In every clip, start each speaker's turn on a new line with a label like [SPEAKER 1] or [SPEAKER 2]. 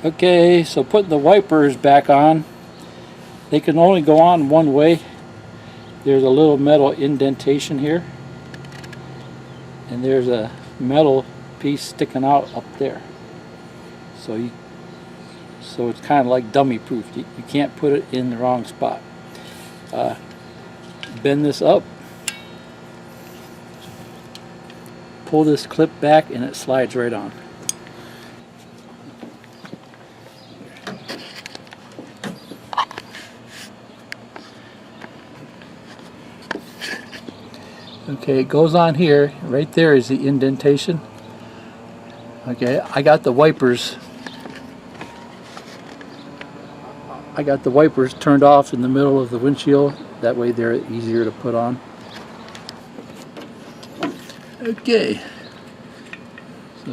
[SPEAKER 1] Okay, so putting the wipers back on. They can only go on one way. There's a little metal indentation here, and there's a metal piece sticking out up there. So it's kind of like dummy proof. You can't put it in the wrong spot. Bend this up, pull this clip back, and it slides right on. Okay, it goes on here. Right there is the indentation. Okay, I got the wipers turned off in the middle of the windshield. That way they're easier to put on. Okay, so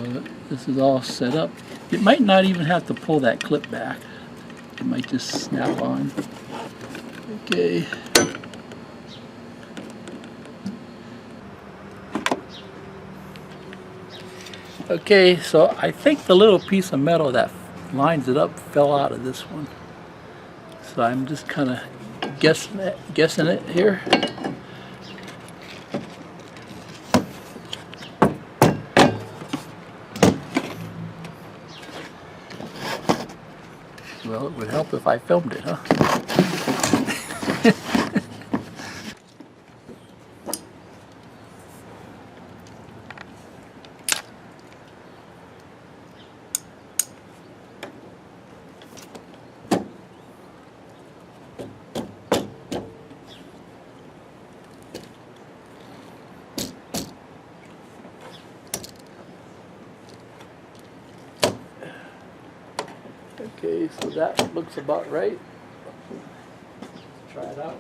[SPEAKER 1] this is all set up. It might not even have to pull that clip back. It might just snap on. Okay. Okay, so I think the little piece of metal that lines it up fell out of this one. So I'm just kind of guessing it here. Well, it would help if I filmed it, huh? Okay, so that looks about right. Let's try it out.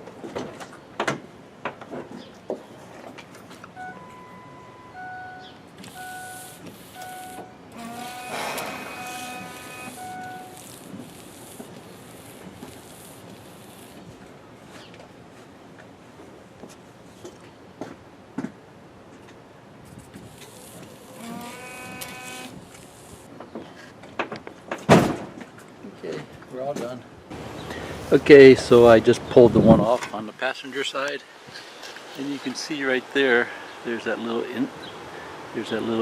[SPEAKER 1] Okay, we're all done. Okay, so I just pulled the one off on the passenger side, and you can see right there, there's that little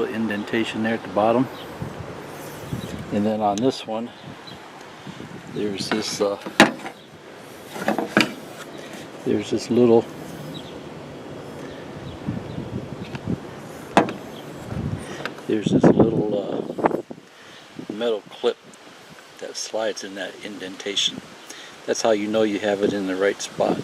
[SPEAKER 1] indentation there at the bottom. And then on this one, there's this little metal clip that slides in that indentation. That's how you know you have it in the right spot.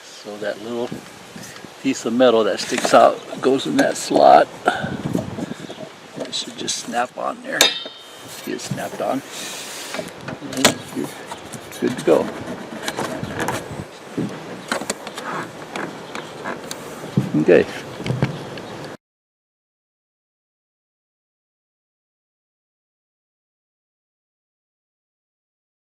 [SPEAKER 1] So that little piece of metal that sticks out goes in that slot. It should just snap on there. See it snapped on. And you're good to go. Okay.